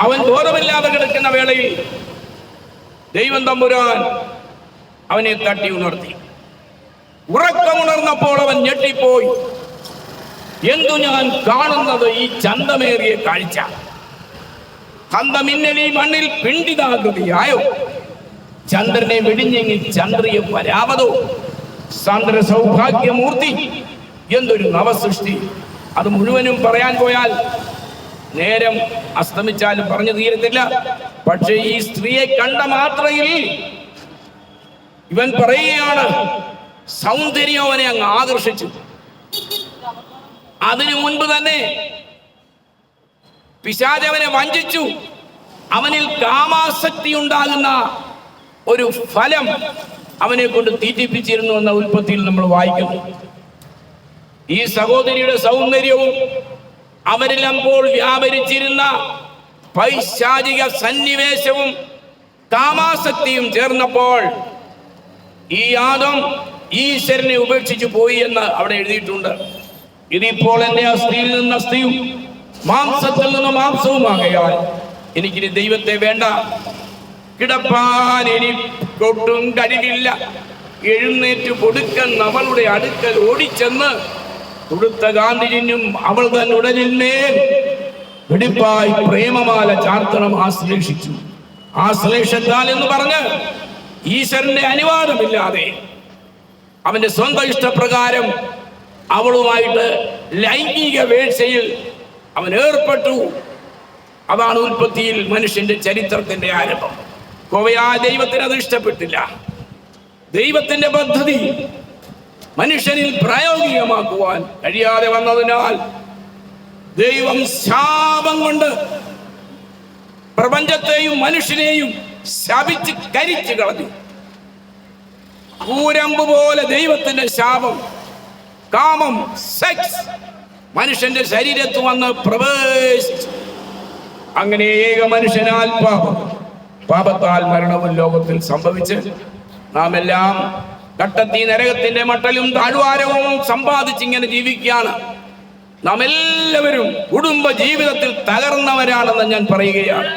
A: അവൻ ബോധമില്ലാതെ കിടക്കുന്ന വേളയിൽ ദൈവം തമ്പുരാൻ അവനെ തട്ടി ഉണർത്തി. ഉറക്കമുണർന്നപ്പോൾ അവൻ ഞെട്ടിപ്പോയി. എന്തു ഞാൻ കാണുന്നത് ഈ ചന്തമേറിയ കാഴ്ച! ചന്തമിന്നലി മണ്ണിൽ പിണ്ടിതാകൃതിയായോ, ചന്ദ്രനെ വെടിഞ്ഞെങ്ങി ചന്ദ്രിയ പരാവതോ, ചന്ദ്ര സൗഭാഗ്യമൂർത്തി, എന്തൊരു നവസൃഷ്ടി! അത് മുഴുവനും പറയാൻ പോയാൽ നേരം അസ്തമിച്ചാലും പറഞ്ഞു തീരത്തില്ല. പക്ഷേ ഈ സ്ത്രീയെ കണ്ട മാത്രയിൽ ഇവൻ പറയുകയാണ്, സൗന്ദര്യം അവനെ അങ്ങ് ആകർഷിച്ചു. അതിനു മുൻപ് തന്നെ പിശാച് അവനെ വഞ്ചിച്ചു. അവനിൽ കാമാസക്തി ഉണ്ടാകുന്ന ഒരു ഫലം അവനെ കൊണ്ട് തീറ്റിപ്പിച്ചിരുന്നു എന്ന ഉൽപ്പത്തിയിൽ നമ്മൾ വായിക്കുന്നു. ഈ സഹോദരിയുടെ സൗന്ദര്യവും അവരിൽ അപ്പോൾ വ്യാപരിച്ചിരുന്ന പൈശാചിക സന്നിവേശവും കാമാസക്തിയും ചേർന്നപ്പോൾ ഈ ആദം ഈശ്വരനെ ഉപേക്ഷിച്ചു പോയി എന്ന് അവിടെ എഴുതിയിട്ടുണ്ട്. ഇതിപ്പോൾ എന്റെ അസ്ഥിയിൽ നിന്ന് അസ്ഥിയും മാംസത്തിൽ നിന്ന് മാംസവുമാകയാൽ എനിക്കിനി ദൈവത്തെ വേണ്ട. കിടപ്പാൻ എനിക്കൊട്ടും കഴിവില്ല. എഴുന്നേറ്റ് കൊടുക്കൻ അവളുടെ അടുക്കൽ ഓടിച്ചെന്ന് തുടുത്ത ഗാന്ധിജിനും അവൾ തന്നെ ഉടലിന്മേൽ വെടിപ്പായി പ്രേമമാല ചാർത്തണം ആശ്ലേഷിച്ചു. ആശ്ലേഷത്താൽ എന്ന് പറഞ്ഞ് ഈശ്വരന്റെ അനുവാദമില്ലാതെ അവന്റെ സ്വന്തം ഇഷ്ടപ്രകാരം അവളുമായിട്ട് ലൈംഗിക വീഴ്ചയിൽ അവൻ ഏർപ്പെട്ടു. അതാണ് ഉൽപ്പത്തിയിൽ മനുഷ്യന്റെ ചരിത്രത്തിന്റെ ആരംഭം. കോവയായ ദൈവത്തിന് അത് ഇഷ്ടപ്പെട്ടില്ല. ദൈവത്തിന്റെ പദ്ധതി മനുഷ്യനിൽ പ്രായോഗികമാക്കുവാൻ കഴിയാതെ വന്നതിനാൽ ദൈവം ശാപം കൊണ്ട് പ്രപഞ്ചത്തെയും മനുഷ്യനെയും ശപിച്ച് കരിച്ചു കളഞ്ഞു. കൂരമ്പ് പോലെ ദൈവത്തിന്റെ ശാപം, കാമം, സെക്സ് മനുഷ്യന്റെ ശരീരത്ത് വന്ന് പ്രവേശിച്ചു. അങ്ങനെ ഏക മനുഷ്യനാൽ പാപത്താൽ മരണവും ലോകത്തിൽ സംഭവിച്ച് നാം എല്ലാം കട്ടത്തി നരകത്തിന്റെ മട്ടലും താഴ്വാരവും സമ്പാദിച്ചിങ്ങനെ ജീവിക്കുകയാണ്. നാം എല്ലാവരും കുടുംബ ജീവിതത്തിൽ തകർന്നവരാണെന്ന് ഞാൻ പറയുകയാണ്.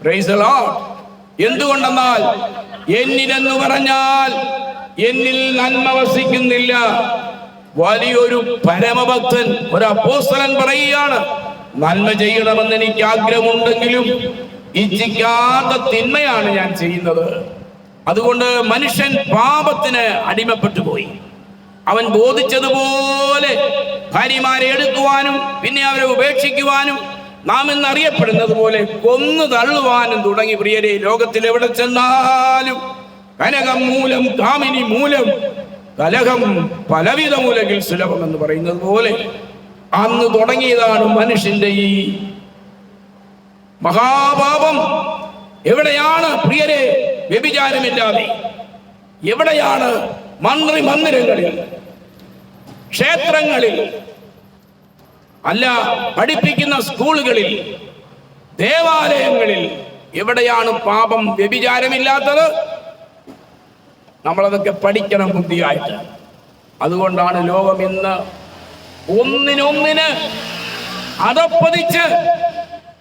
A: Praise the Lord. എന്തുകൊണ്ടെന്നാൽ എന്നിലെന്ന് പറഞ്ഞാൽ എന്നിൽ നന്മ വസിക്കുന്നില്ല. വലിയൊരു പരമഭക്തൻ, ഒരു അപ്പോസ്തലൻ പറയുകയാണ്, നന്മ ചെയ്യണമെന്ന് എനിക്ക് ആഗ്രഹമുണ്ടെങ്കിലും ഇച്ഛിക്കാത്ത തിന്മയാണ് ഞാൻ ചെയ്യുന്നത്. അതുകൊണ്ട് മനുഷ്യൻ പാപത്തിന് അടിമപ്പെട്ടു പോയി. അവൻ ബോധിച്ചതുപോലെ ഭാര്യമാരെ എടുക്കുവാനും പിന്നെ അവരെ ഉപേക്ഷിക്കുവാനും നാം എന്നറിയപ്പെടുന്നത് പോലെ കൊന്നു തള്ളുവാനും തുടങ്ങി. പ്രിയരെ, ലോകത്തിൽ എവിടെ ചെന്നാലും കനകം മൂലം കാമിനി മൂലം കലഹം പലവിധ മൂലകിൽ സുലഭം എന്ന് പറയുന്നത് പോലെ അന്ന് തുടങ്ങിയതാണ് മനുഷ്യന്റെ ഈ മഹാപാപം. എവിടെയാണ് പ്രിയരെ വ്യഭിചാരമില്ലാതെ? എവിടെയാണ് മന്ദിരങ്ങളിൽ, ക്ഷേത്രങ്ങളിൽ, അല്ല പഠിപ്പിക്കുന്ന സ്കൂളുകളിൽ, ദേവാലയങ്ങളിൽ എവിടെയാണ് പാപം വ്യഭിചാരമില്ലാത്തത്? നമ്മളതൊക്കെ പഠിക്കണം ബുദ്ധിയായിട്ട്. അതുകൊണ്ടാണ് ലോകം ഇന്ന് ഒന്നിനൊന്നിന് അതപ്പതിച്ച്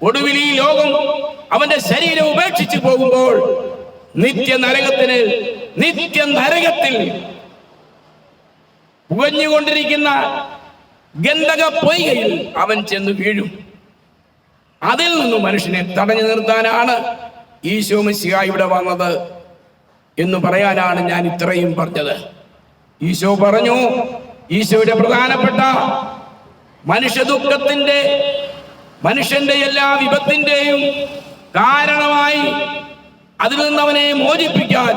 A: ഒടുവിൽ ഈ ലോകം അവന്റെ ശരീരം ഉപേക്ഷിച്ചു പോകുമ്പോൾ നിത്യ നരകത്തിൽ പുകഞ്ഞുകൊണ്ടിരിക്കുന്ന ഗന്ധക പൊയ്കയിൽ അവൻ ചെന്ന് വീഴും. അതിൽ നിന്ന് മനുഷ്യനെ തടഞ്ഞു നിർത്താനാണ് ഈശോ മിശിഹാ ഇവിടെ വന്നത് എന്ന് പറയാനാണ് ഞാൻ ഇത്രയും പറഞ്ഞത്. ഈശോ പറഞ്ഞു, ഈശോയുടെ പ്രധാനപ്പെട്ട മനുഷ്യ ദുഃഖത്തിന്റെ, മനുഷ്യന്റെ എല്ലാ വിപത്തിന്റെയും കാരണമായി അതിൽ നിന്ന് അവനെ മോചിപ്പിക്കാൻ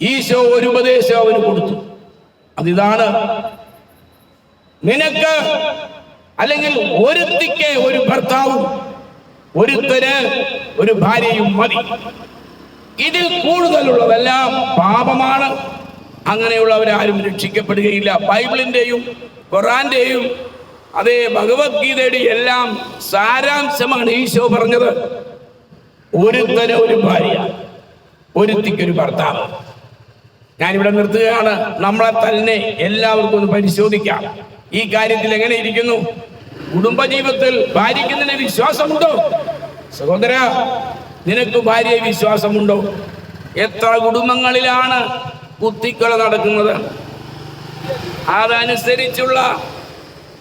A: ഈശോ ഒരു ഉപദേശം അവന് കൊടുത്തു. അതിതാണ്, നിനക്ക് അല്ലെങ്കിൽ ഒരുത്തിക്ക് ഒരു ഭർത്താവും ഒരുത്തന് ഒരു ഭാര്യയും മതി. ഇതിൽ കൂടുതലുള്ളതെല്ലാം പാപമാണ്. അങ്ങനെയുള്ളവരാരും രക്ഷിക്കപ്പെടുകയില്ല. ബൈബിളിൻ്റെയും ഖുറാന്റെയും അതേ ഭഗവത്ഗീതയുടെയും എല്ലാം സാരാംശമാണ് ഈശോ പറഞ്ഞത്. ഒരുത്തന് ഒരു ഭാര്യ, ഒരുത്തിക്കൊരു ഭർത്താവ്. ഞാനിവിടെ നിർത്തുകയാണ്. നമ്മളെ തന്നെ എല്ലാവർക്കും ഒന്ന് പരിശോധിക്കാം. ഈ കാര്യത്തിൽ എങ്ങനെ ഇരിക്കുന്നു? കുടുംബജീവിതത്തിൽ ഭാര്യയ്ക്ക് നിന്നെ വിശ്വാസമുണ്ടോ? സഹോദര, നിനക്ക് ഭാര്യയെ വിശ്വാസമുണ്ടോ? എത്ര കുടുംബങ്ങളിലാണ് കുത്തിക്കൊല നടക്കുന്നത്? അതനുസരിച്ചുള്ള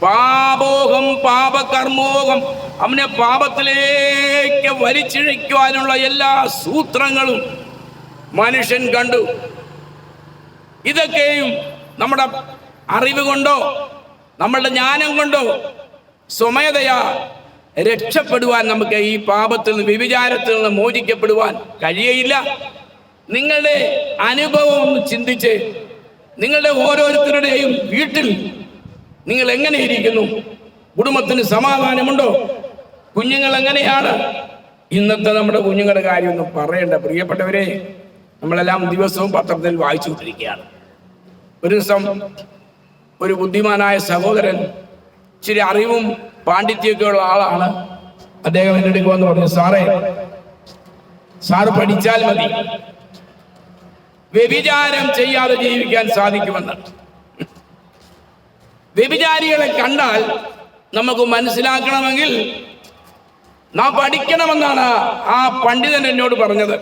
A: പാപോഹം പാപകർമ്മോഹം അവനെ പാപത്തിലേക്ക് വലിച്ചിഴയ്ക്കുവാനുള്ള എല്ലാ സൂത്രങ്ങളും മനുഷ്യൻ കണ്ടു. ഇതൊക്കെയും നമ്മുടെ അറിവ് കൊണ്ടോ നമ്മളുടെ ജ്ഞാനം കൊണ്ടോ സ്വമേധയാ രക്ഷപ്പെടുവാൻ നമുക്ക് ഈ പാപത്തിൽ നിന്ന്, വ്യഭിചാരത്തിൽ നിന്ന് മോചിക്കപ്പെടുവാൻ കഴിയയില്ല. നിങ്ങളുടെ അനുഭവം ഒന്ന് ചിന്തിച്ച്, നിങ്ങളുടെ ഓരോരുത്തരുടെയും വീട്ടിൽ നിങ്ങൾ എങ്ങനെ ഇരിക്കുന്നു? കുടുംബത്തിന് സമാധാനമുണ്ടോ? കുഞ്ഞുങ്ങൾ എങ്ങനെയാണ്? ഇന്നത്തെ നമ്മുടെ കുഞ്ഞുങ്ങളുടെ കാര്യമൊന്നും പറയണ്ട പ്രിയപ്പെട്ടവരെ. നമ്മളെല്ലാം ദിവസവും പത്രത്തിൽ വായിച്ചുകൊണ്ടിരിക്കുകയാണ്. ഒരു ദിവസം ഒരു ബുദ്ധിമാനായ സഹോദരൻ, ഇച്ചിരി അറിവും പാണ്ഡിത്യമൊക്കെ ഉള്ള ആളാണ്. അദ്ദേഹം എൻ്റെ അടുത്ത് വന്ന് പറഞ്ഞു, സാറ് പഠിച്ചാൽ മതി, വ്യഭിചാരം ചെയ്യാതെ ജീവിക്കാൻ സാധിക്കുമെന്ന്. വ്യഭിചാരികളെ കണ്ടാൽ നമുക്ക് മനസ്സിലാക്കണമെങ്കിൽ നാം പഠിക്കണമെന്നാണ് ആ പണ്ഡിതൻ എന്നോട് പറഞ്ഞത്.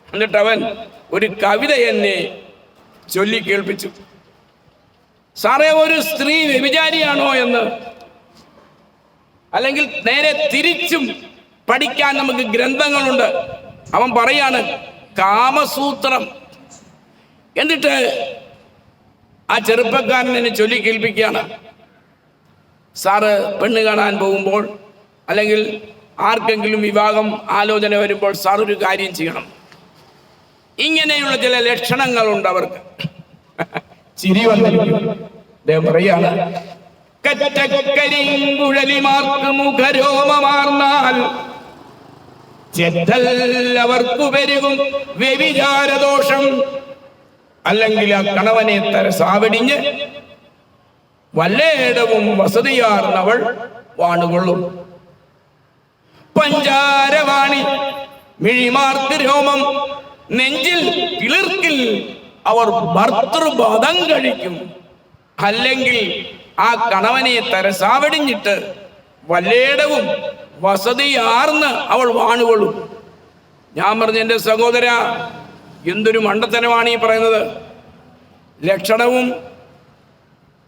A: എന്നിട്ട് അവൻ ഒരു കവിത എന്നെ ചൊല്ലി കേൾപ്പിച്ചു. സാറേ, ഒരു സ്ത്രീ വ്യഭിചാരിയാണോ എന്ന്, അല്ലെങ്കിൽ നേരെ തിരിച്ചും പഠിക്കാൻ നമുക്ക് ഗ്രന്ഥങ്ങളുണ്ട്. അവൻ പറയാണ് കാമസൂത്രം. എന്നിട്ട് ആ ചെറുപ്പക്കാരൻ എന്നെ ചൊല്ലി കേൾപ്പിക്കുകയാണ്, സാറ് പെണ്ണ് കാണാൻ പോകുമ്പോൾ അല്ലെങ്കിൽ ആർക്കെങ്കിലും വിവാഹം ആലോചന വരുമ്പോൾ സാർ ഒരു കാര്യം ചെയ്യണം. ഇങ്ങനെയുള്ള ചില ലക്ഷണങ്ങളുണ്ട് അവർക്ക്. ചിരി വന്നിരിക്കും. അദ്ദേഹം പറയാണ്, കറ്റക്കരിങ്കുഴലിമാർക്ക് മുഖരോമമാർന്നാൽ ചെറ്റല്ലവർക്കു പെരുകും വ്യഭിചാരദോഷം. അല്ലെങ്കിൽ ആ കണവനെ തരസാവടിഞ്ഞ് വല്ലേടവും വസതിയാർന്നവൾ വാണുകൊള്ളും. പഞ്ചാരവാണി മിഴിമാർക്ക് രോമം നെഞ്ചിൽ കിളിർക്കിൽ അവർ ഭർത്തൃബോധം കഴിക്കും. അല്ലെങ്കിൽ ആ കണവനെ തരസാവടിഞ്ഞിട്ട് വല്ലേടവും വസതിയാർന്ന് അവൾ വാണുകൊള്ളും. ഞാൻ പറഞ്ഞു, എൻ്റെ സഹോദര, എന്തൊരു മണ്ടത്തരമാണ് ഈ പറയുന്നത്. ലക്ഷണവും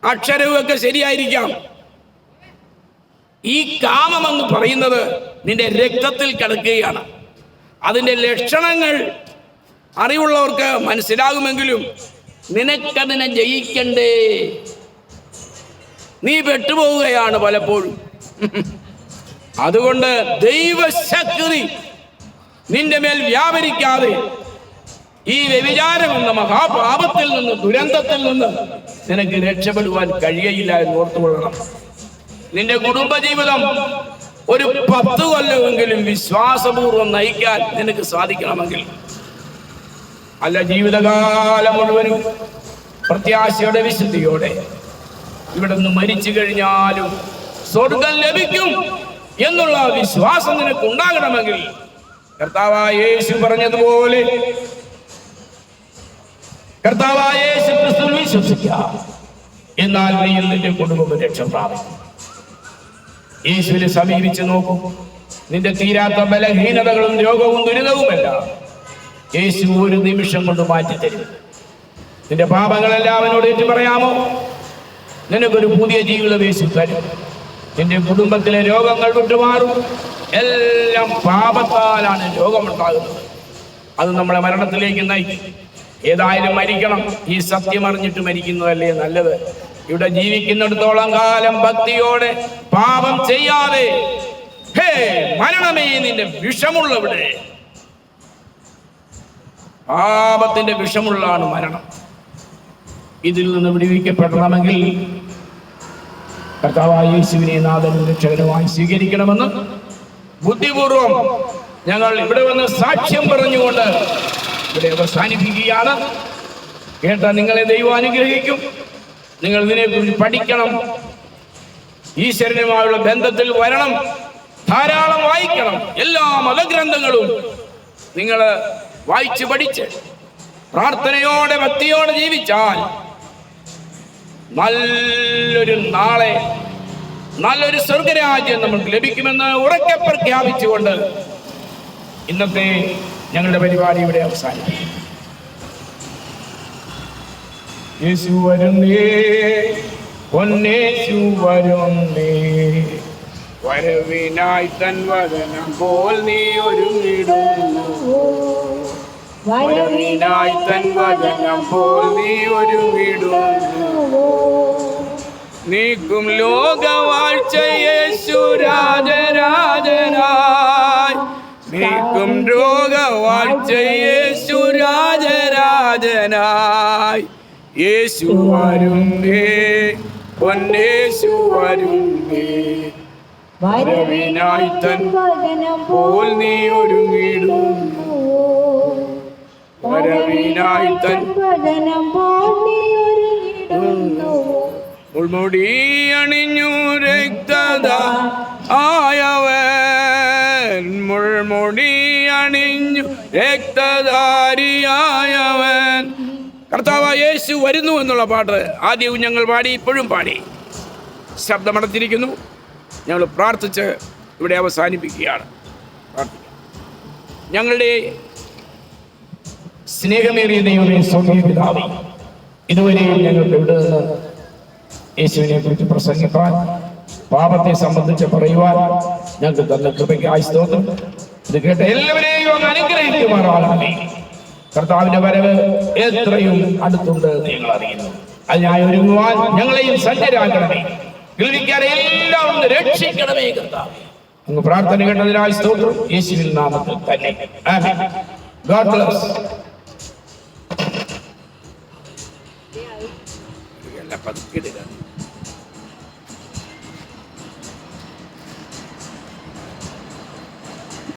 A: അക്ഷരവും ഒക്കെ ശരിയായിരിക്കാം. ഈ കാമമെന്ന് പറയുന്നത് നിന്റെ രക്തത്തിൽ കിടക്കുകയാണ്. അതിൻ്റെ ലക്ഷണങ്ങൾ അറിവുള്ളവർക്ക് മനസ്സിലാകുമെങ്കിലും നിനക്കതിനെ ജയിക്കണ്ടേ? നീ പെട്ടുപോവുകയാണ് പലപ്പോഴും. അതുകൊണ്ട് ദൈവശക്തി നിന്റെ മേൽ വ്യാപരിക്കാതെ ഈ വ്യഭിചാരം എന്ന മഹാപാപത്തിൽ നിന്ന്, ദുരന്തത്തിൽ നിന്ന് നിനക്ക് രക്ഷപ്പെടുവാൻ കഴിയയില്ല എന്ന് ഓർത്തുകൊള്ളണം. നിന്റെ കുടുംബജീവിതം ഒരു 10 കൊല്ലമെങ്കിലും വിശ്വാസപൂർവ്വം നയിക്കാൻ നിനക്ക് സാധിക്കണമെങ്കിൽ, അല്ല ജീവിതകാലം മുഴുവനും പ്രത്യാശയോടെ വിശുദ്ധിയോടെ ഇവിടെ നിന്ന് മരിച്ചു കഴിഞ്ഞാലും സ്വർഗം ലഭിക്കും എന്നുള്ള വിശ്വാസം നിനക്ക് ഉണ്ടാകണമെങ്കിൽ കർത്താവായ യേശു പറഞ്ഞതുപോലെ കർത്താവായ യേശു ക്രിസ്തുവിൽ വിശ്വസിക്കുക, എന്നാൽ നീ നിന്റെ കുടുംബം രക്ഷ പ്രാപിക്കും. യേശുവിനെ സമീപിച്ച് നോക്കും. നിന്റെ തീരാത്ത ബലഹീനതകളും രോഗവും ദുരിതവുമല്ല യേശു ഒരു നിമിഷം കൊണ്ട് മാറ്റിത്തരും. നിന്റെ പാപങ്ങളെല്ലാം അവനോട് ഏറ്റു പറയാമോ? നിനക്കൊരു പുതിയ ജീവിതം യേശു തരും. നിന്റെ കുടുംബത്തിലെ രോഗങ്ങൾ വിട്ടുമാറും. എല്ലാം പാപത്താലാണ് രോഗമുണ്ടാകുന്നത്. അത് നമ്മളെ മരണത്തിലേക്ക് നയിക്കും. ഏതായാലും മരിക്കണം. ഈ സത്യം അറിഞ്ഞിട്ട് മരിക്കുന്നതല്ലേ നല്ലത്. ഇവിടെ ജീവിക്കുന്നിടത്തോളം കാലം ഭക്തിയോടെ പാപം ചെയ്യാതെ, ഹേ മരണമേ നിന്റെ വിഷമുള്ളവിടെ, പാപത്തിന്റെ വിഷമുള്ളതാണ് മരണം. ഇതിൽ നിന്ന് വിടുവിക്കപ്പെടണമെങ്കിൽ കർത്താവായ യേശുവിനെ നാഥനും രക്ഷകനുമായി സ്വീകരിക്കണമെന്ന് ബുദ്ധിപൂർവം ഞങ്ങൾ ഇവിടെ വന്ന് സാക്ഷ്യം പറഞ്ഞുകൊണ്ട് ഇവിടെ അവസാനിപ്പിക്കുകയാണ്. കേട്ടാൽ നിങ്ങളെ ദൈവം അനുഗ്രഹിക്കും. നിങ്ങൾ ഇതിനെക്കുറിച്ച് പഠിക്കണം, ഈശ്വരനുമായുള്ള ബന്ധത്തിൽ വരണം, ധാരാളം വായിക്കണം. എല്ലാ മതഗ്രന്ഥങ്ങളും നിങ്ങൾ വായിച്ച് പഠിച്ച് പ്രാർത്ഥനയോടെ ഭക്തിയോടെ ജീവിച്ചാൽ നല്ലൊരു നാളെ, നല്ലൊരു സ്വർഗരാജ്യം നമുക്ക് ലഭിക്കുമെന്ന് ഉറക്കെ പ്രഖ്യാപിച്ചുകൊണ്ട് ഇന്നത്തെ ഞങ്ങളുടെ പരിപാടി ഇവിടെ അവസാനിക്കും. യേശു വരുന്നേ, പൊന്നേശു വരുന്നേ, വരവിനായി തൻ വദനം പോൽ നീ ഒരുങ്ങിടുന്നു. വരവിനായി തൻ വദനം പോൽ നീ ഒരുങ്ങിടുന്നു. നീക്കും ലോകവാഴ്ച യേശു രാജരാജനായി, നീക്കും രോഗവാഴ്ച യേശു രാജരാജനായി. യേശു വരുന്നേ, പൊന്നേശു വരുന്നേ, വരവിനായി തൻ പോൽ നീ ഒരുങ്ങിടുന്നു. വരവിനായി തൻ മുൾമുടി അണിഞ്ഞു രക്തത ആയവൻ, മുൾമുടി അണിഞ്ഞു രക്തധാരിയായവൻ. കർത്താവായ യേശു വരുന്നു എന്നുള്ള പാട്ട് ആദ്യവും ഞങ്ങൾ പാടി, ഇപ്പോഴും പാടി. ശബ്ദമടച്ചിരിക്കുന്നു. ഞങ്ങൾ പ്രാർത്ഥിച്ച് ഇവിടെ അവസാനിപ്പിക്കുകയാണ്. ഞങ്ങളുടെ സ്നേഹമേറിയ ദൈവമേ, സ്വർഗ്ഗീയ പിതാവേ, ഇതുവരെയും ഞങ്ങൾക്ക് ഇവിടെ നിന്ന് യേശുവിനെ കുറിച്ച് പ്രസംഗിക്കാൻ, പാപത്തെ സംബന്ധിച്ച് പറയുവാൻ ഞങ്ങൾക്ക് തന്ന കൃപയ്ക്കായി സ്തോത്രം. ഇത് കേട്ട എല്ലാവരെയും അങ്ങ് അനുഗ്രഹിക്കുമാറാകണമേ. കർത്താവിന്റെ വരവ് എത്രയും അടുത്തുണ്ട് നിങ്ങൾ അറിയുന്നു. അതിനായി ഒരുങ്ങുവാൻ ഞങ്ങളെയും സജ്ജരാക്കണമേ. കേൾവിക്കാരെ എല്ലാം ഒന്ന് രക്ഷിക്കണമേ കർത്താവേ. അങ്ങ് പ്രാർത്ഥന കേട്ടതിനായി സ്തോത്രം, യേശുവിൻ നാമത്തിൽ തന്നെ. ആമേൻ. God bless. പതുക്കിടുക.